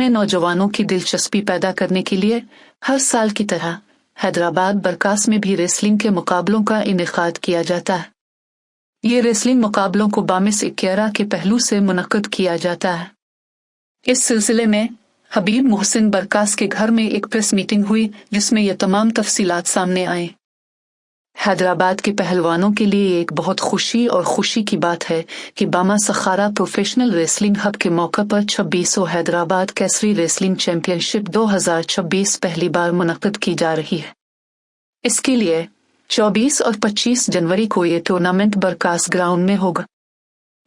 में नौजवानों की दिलचस्पी पैदा करने के लिए हर साल की तरह हैदराबाद बरकास में भी रेसलिंग के मुकाबलों का इनेकाद किया जाता है। ये रेसलिंग मुकाबलों को बामिस 11 के पहलू से मुनक्कद किया जाता है। इस सिलसिले में हबीब मोहसिन बरकास के घर में एक प्रेस मीटिंग हुई जिसमें ये तमाम तफसीलात सामने आए। हैदराबाद के पहलवानों के लिए एक बहुत खुशी की बात है कि बामा सखारा प्रोफेशनल रेसलिंग हब के मौके पर 26वां हैदराबाद केसरी रेसलिंग चैंपियनशिप 2026 पहली बार मुनक्कद की जा रही है। इसके लिए 24 और 25 जनवरी को ये टूर्नामेंट बरकास ग्राउंड में होगा।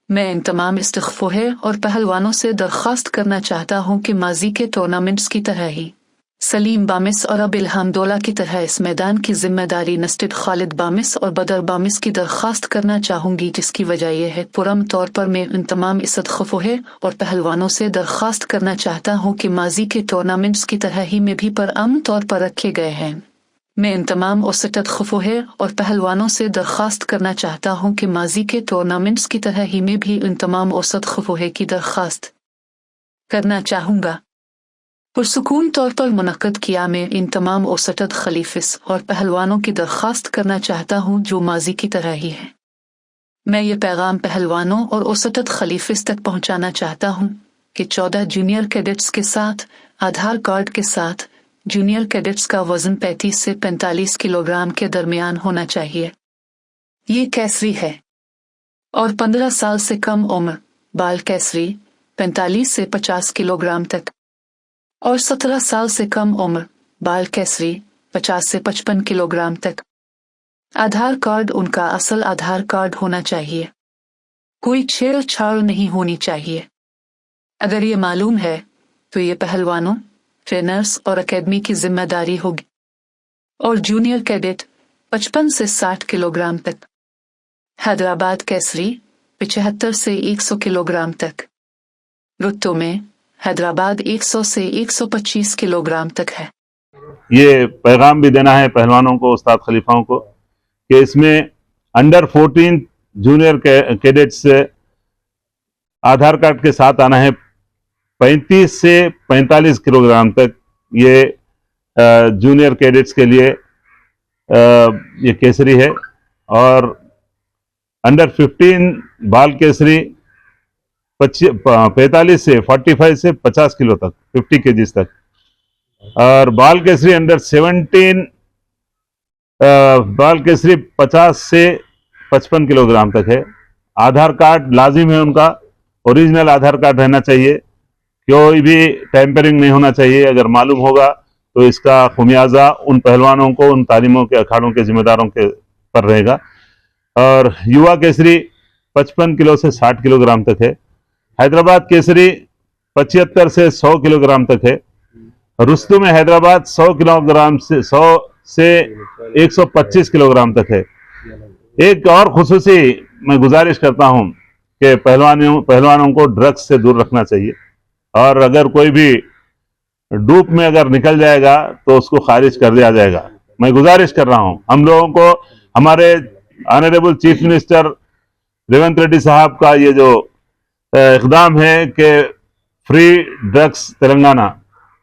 मैं इन तमाम इस्तग़फ़ार और पहलवानों से दरख्वास्त करना चाहता हूँ कि माजी के टूर्नामेंट्स की तरह ही सलीम बामिस और अब इल्हाम की तरह इस मैदान की जिम्मेदारी नस्टिड खालिद बामिस और बदर बामिस की दरख्वास्त करना चाहूँगी, जिसकी वजह यह है पुरम तौर पर मैं इन तमाम इस्तग़फ़ार और पहलवानों से दरख्वास्त करना चाहता हूँ कि माजी के टूर्नामेंट्स की तरह ही में भी पुरअमन तौर पर रखे गए हैं। मैं इन तमाम इस्तग़फ़ार और पहलवानों से दरख्वास्त करना चाहता हूँ कि माजी के टूर्नामेंट्स की तरह ही में भी इन तमाम इस्तग़फ़ार की दरख्वास्त करना चाहूँगा। पुरसुकून तौर पर मुनक्कद किया मैं इन तमाम औसतद खलीफिस और पहलवानों की दरख्वास्त करना चाहता हूँ जो माजी की तरह ही है। मैं ये पैगाम पहलवानों और औसतद खलीफिस तक पहुँचाना चाहता हूँ कि 14 जूनियर कैडेट्स के साथ आधार कार्ड के साथ जूनियर कैडेट्स का वजन 35 से 45 किलोग्राम के दरमियान होना चाहिए। ये केसरी है। और 15 साल से कम उम्र बाल केसरी 45 से 50 किलोग्राम तक और 17 साल से कम उम्र बाल केसरी 50 से 55 किलोग्राम तक। आधार कार्ड उनका असल आधार कार्ड होना चाहिए। कोई छेड़छाड़ नहीं होनी चाहिए। अगर ये मालूम है तो ये पहलवानों, ट्रेनर्स और एकेडमी की जिम्मेदारी होगी। और जूनियर कैडेट 55 से 60 किलोग्राम तक। हैदराबाद केसरी 75 से 100 किलोग्राम तक। रुत्तों में हैदराबाद 100 से 125 किलोग्राम तक है। ये पैगाम भी देना है पहलवानों को, उस्ताद खलीफाओं को, कि इसमें अंडर 14 जूनियर कैडेट्स आधार कार्ड के साथ आना है। 35 से 45 किलोग्राम तक ये जूनियर कैडेट्स के लिए ये केसरी है। और अंडर 15 बाल केसरी 45 से 45 से 50 किलो तक 50 केजीज तक। और बाल केसरी अंडर 17 बाल केसरी 50 से 55 किलोग्राम तक है। आधार कार्ड लाजिम है, उनका ओरिजिनल आधार कार्ड रहना चाहिए। कोई भी टैंपरिंग नहीं होना चाहिए। अगर मालूम होगा तो इसका खुमियाजा उन पहलवानों को, उन तालीमों के अखाड़ों के जिम्मेदारों के पर रहेगा। और युवा केसरी 55 किलो से 60 किलोग्राम तक है। हैदराबाद केसरी 75 से 100 किलोग्राम तक है। रुस्तु में हैदराबाद 100 किलोग्राम से 100 से 125 किलोग्राम तक है। एक और खुसूसी मैं गुजारिश करता हूं कि पहलवानों को ड्रग्स से दूर रखना चाहिए। और अगर कोई भी डूप में अगर निकल जाएगा तो उसको खारिज कर दिया जाएगा। मैं गुजारिश कर रहा हूं हम लोगों को, हमारे honourable chief minister Revanth Reddy साहब का ये जो इक़दाम है कि फ्री ड्रग्स तेलंगाना,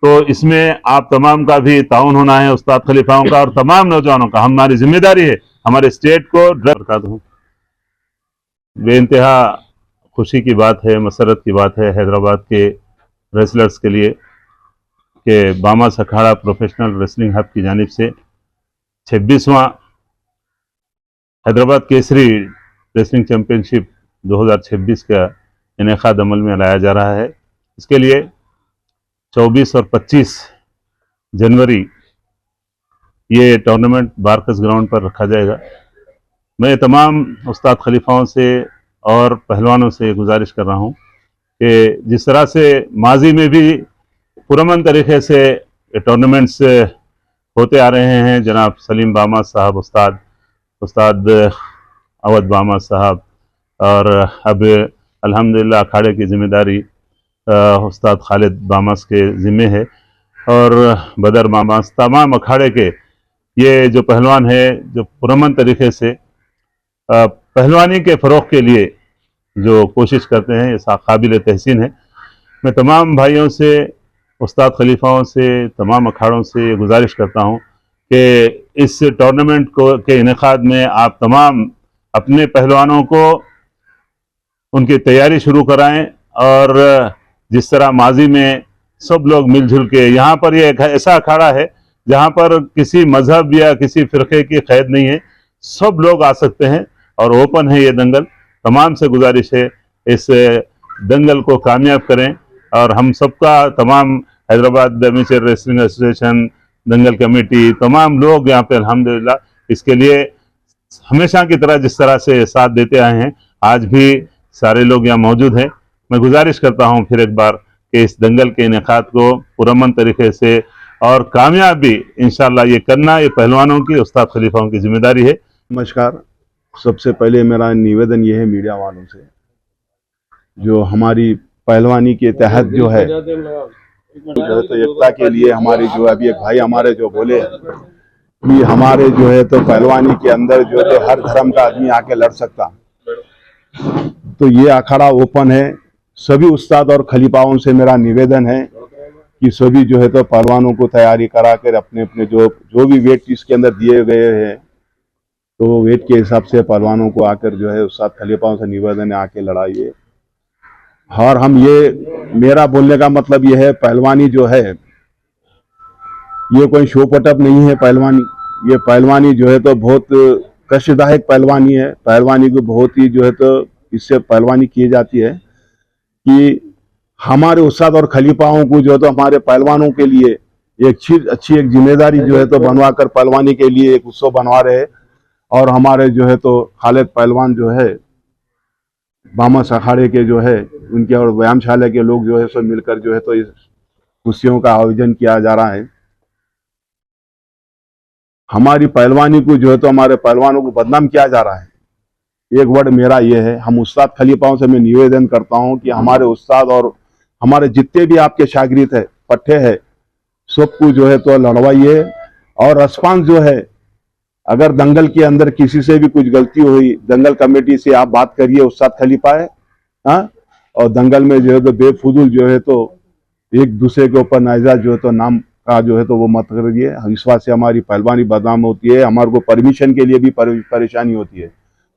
तो इसमें आप तमाम का भी ताउन होना है, उस्ताद खलीफाओं का और तमाम नौजवानों का। हमारी जिम्मेदारी है हमारे स्टेट को ड्रग कर दूं। बेइंतहा खुशी की बात है, मसरत की बात है हैदराबाद के रेसलर्स के लिए कि बामा सखाड़ा प्रोफेशनल रेसलिंग हब की जानिब से 26वां हैदराबाद केसरी रेसलिंग चैंपियनशिप 2026 का इनेकाद अमल में लाया जा रहा है। इसके लिए 24 और 25 जनवरी ये टूर्नामेंट बारकस ग्राउंड पर रखा जाएगा। मैं तमाम उस्ताद खलीफाओं से और पहलवानों से गुजारिश कर रहा हूँ कि जिस तरह से माजी में भी पुरअमन तरीके से टूर्नामेंट्स होते आ रहे हैं, जनाब सलीम बामा साहब, उस्ताद अवध बामा साहब, और अब अल्हम्दुलिल्लाह अखाड़े की जिम्मेदारी उस्ताद खालिद बामास के ज़िम्मे है। और बदर बामास, तमाम अखाड़े के ये जो पहलवान है जो पुरअमन तरीके से पहलवानी के फ़रोग़ के लिए जो कोशिश करते हैं, ये काबिल तहसीन है। मैं तमाम भाइयों से उस्ताद खलीफाओं से, तमाम अखाड़ों से गुजारिश करता हूँ कि इस टूर्नामेंट को के इनेकाद में आप तमाम अपने पहलवानों को उनकी तैयारी शुरू कराएं। और जिस तरह माजी में सब लोग मिलजुल के, यहाँ पर ये एक ऐसा अखाड़ा है जहाँ पर किसी मजहब या किसी फिरके की कैद नहीं है, सब लोग आ सकते हैं और ओपन है ये दंगल। तमाम से गुजारिश है इस दंगल को कामयाब करें और हम सबका, तमाम हैदराबाद एमेचर रेसलिंग एसोसिएशन, दंगल कमेटी, तमाम लोग यहाँ पे अल्हम्दुलिल्लाह इसके लिए हमेशा की तरह जिस तरह से साथ देते आए हैं, आज भी सारे लोग यहाँ मौजूद हैं। मैं गुजारिश करता हूँ फिर एक बार कि इस दंगल के इनेकाद को पुरअमन तरीके से और कामयाब भी इंशाअल्लाह ये करना, ये पहलवानों की, उस्ताद खलीफाओं की जिम्मेदारी है। नमस्कार। सबसे पहले मेरा निवेदन ये है मीडिया वालों से, जो हमारी पहलवानी के तहत जो है तो एकता के लिए हमारी जो अभी एक भाई हमारे जो बोले कि हमारे जो है तो पहलवानी के अंदर जो है तो हर धर्म का आदमी आके लड़ सकता, तो ये अखाड़ा ओपन है। सभी उस्ताद और खलीफाओं से मेरा निवेदन है कि सभी जो है तो पहलवानों को तैयारी करा कर अपने अपने जो भी वेट इसके अंदर दिए गए हैं तो वेट के हिसाब से पहलवानों को आकर जो है उस्ताद खलीफाओं से निवेदन है आके लड़ाइए। और हम ये, मेरा बोलने का मतलब ये है, पहलवानी जो है ये कोई शो पटअप नहीं है। पहलवानी, ये पहलवानी जो है तो बहुत कष्टदायक पहलवानी है। पहलवानी को बहुत ही जो है तो इससे पहलवानी की जाती है कि हमारे उस्ताद और खलीफाओं को जो है तो हमारे पहलवानों के लिए एक अच्छी एक जिम्मेदारी जो है तो बनवा कर पहलवानी के लिए एक उत्सव बनवा रहे हैं। और हमारे जो है तो खालिद पहलवान जो है, बामस अखाड़े के जो है उनके और व्यायामशाला के लोग जो है सब मिलकर जो है तो इस कुश्तियों का आयोजन किया जा रहा है। हमारी पहलवानी को जो है तो हमारे पहलवानों को बदनाम किया जा रहा है। एक वर्ड मेरा ये है, हम उस्ताद खलीफाओं से मैं निवेदन करता हूं कि हमारे उस्ताद और हमारे जितने भी आपके शागिर्द है, पट्टे है, सबको जो है तो लड़वाइए। और रिस्पांस जो है, अगर दंगल के अंदर किसी से भी कुछ गलती हुई, दंगल कमेटी से आप बात करिए, उस्ताद खलीफा है, हाँ। और दंगल में जो है तो बेफुजूल जो है तो एक दूसरे के ऊपर नाइजा जो है तो नाम का जो है तो वो मत करिए। इस बात से हमारी पहलवानी बदनाम होती है, हमारे को परमिशन के लिए भी परेशानी होती है,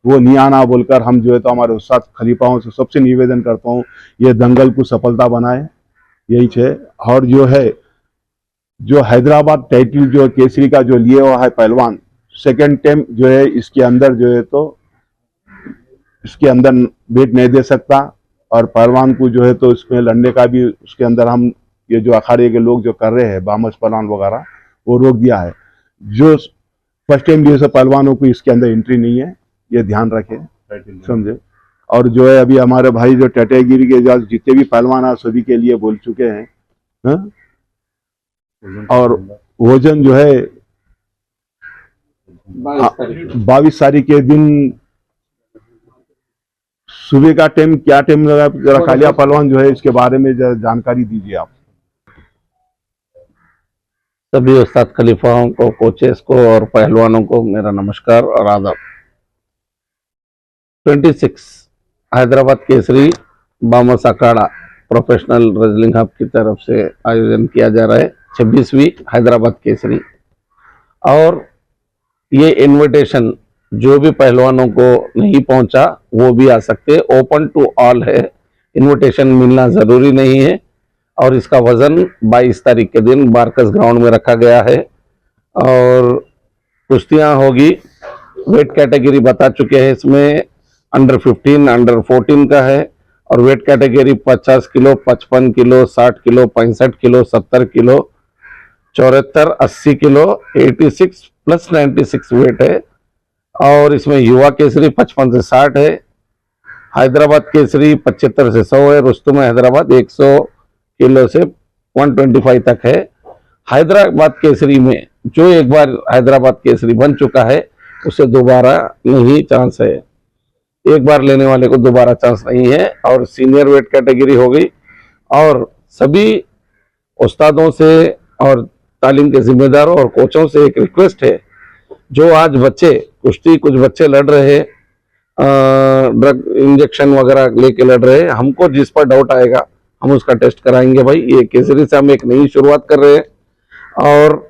वो नहीं आना बोलकर हम जो है तो हमारे उस्ताद खलीफाओं से सबसे निवेदन करता हूँ ये दंगल को सफलता बनाए, यही है। और जो है जो हैदराबाद टाइटल जो केसरी का जो लिए हुआ है पहलवान, सेकेंड टाइम जो है इसके अंदर जो है तो इसके अंदर वेट नहीं दे सकता। और पहलवान को जो है तो इसमें लड़ने का भी उसके अंदर हम ये जो अखाड़े के लोग जो कर रहे हैं, बामस पहलवान वगैरह, वो रोक दिया है। जो फर्स्ट टाइम लिए पहलवानों को इसके अंदर एंट्री नहीं है, ये ध्यान रखें, समझे। और जो है अभी हमारे भाई जो टटेगिरी के जो जितने भी पहलवान है सभी के लिए बोल चुके हैं, हाँ? और वजन जो है 22 तारीख के दिन सुबह का टाइम क्या टाइम रखा लिया पहलवान जो है, इसके बारे में जानकारी दीजिए आप। सभी उस्ताद खलीफाओं को, कोचेस को और पहलवानों को मेरा नमस्कार और आदाब। 26 हैदराबाद केसरी बामस अखाड़ा प्रोफेशनल रेसलिंग हब की तरफ से आयोजन किया जा रहा है, 26वीं हैदराबाद केसरी। और ये इनविटेशन जो भी पहलवानों को नहीं पहुंचा वो भी आ सकते, ओपन टू ऑल है, इनविटेशन मिलना ज़रूरी नहीं है। और इसका वजन 22 तारीख के दिन बारकस ग्राउंड में रखा गया है और कुश्तियाँ होगी। वेट कैटेगरी बता चुके हैं, इसमें अंडर 15, अंडर 14 का है। और weight category 50 kilo, 55 kilo, 60 kilo, 65 kilo, 70 kilo, 74, 80 kilo, 86 plus 96 weight है। और इसमें युवा केसरी 55 से 60 है, हैदराबाद केसरी 75 से 100 है, रुस्तुम हैदराबाद 100 किलो से 125 तक है। हैदराबाद केसरी में जो एक बार हैदराबाद केसरी बन चुका है उसे दोबारा नहीं चांस है, एक बार लेने वाले को दोबारा चांस नहीं है। और सीनियर वेट कैटेगरी हो गई। और सभी उस्तादों से और तालीम के जिम्मेदारों और कोचों से एक रिक्वेस्ट है, जो आज बच्चे कुश्ती, कुछ बच्चे लड़ रहे हैं ड्रग इंजेक्शन वगैरह लेके लड़ रहे हैं, हमको जिस पर डाउट आएगा हम उसका टेस्ट कराएंगे भाई। ये केसरी से हम एक नई शुरुआत कर रहे हैं और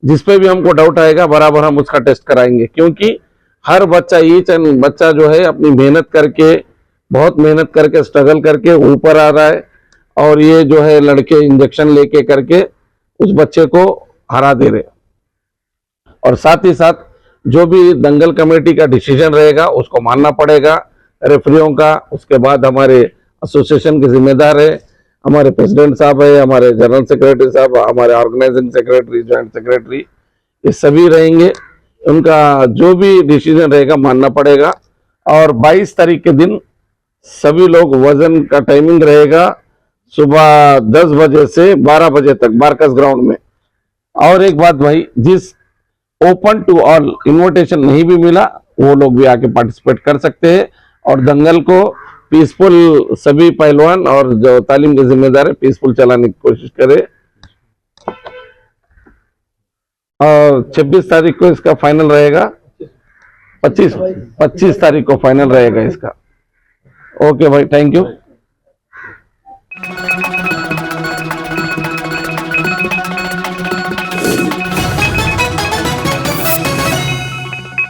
जिसपे भी हमको डाउट आएगा बराबर हम उसका टेस्ट कराएंगे, क्योंकि हर बच्चा, ईच एंड बच्चा जो है अपनी मेहनत करके, बहुत मेहनत करके, स्ट्रगल करके ऊपर आ रहा है और ये जो है लड़के इंजेक्शन लेके करके उस बच्चे को हरा दे रहे। और साथ ही साथ जो भी दंगल कमेटी का डिसीजन रहेगा उसको मानना पड़ेगा, रेफरियों का। उसके बाद हमारे एसोसिएशन के जिम्मेदार है, हमारे प्रेसिडेंट साहब है, हमारे जनरल सेक्रेटरी साहब, हमारे ऑर्गेनाइजिंग सेक्रेटरी, ज्वाइंट सेक्रेटरी, ये सभी रहेंगे। उनका जो भी डिसीजन रहेगा मानना पड़ेगा। और 22 तारीख के दिन सभी लोग, वजन का टाइमिंग रहेगा सुबह 10 बजे से 12 बजे तक बारकस ग्राउंड में। और एक बात भाई, जिस ओपन टू ऑल इनविटेशन नहीं भी मिला वो लोग भी आके पार्टिसिपेट कर सकते हैं और दंगल को पीसफुल, सभी पहलवान और जो तालीम के जिम्मेदार है पीसफुल चलाने की कोशिश करे। और 26 तारीख को इसका फाइनल रहेगा, 25 तारीख को फाइनल रहेगा इसका। ओके भाई, थैंक यू।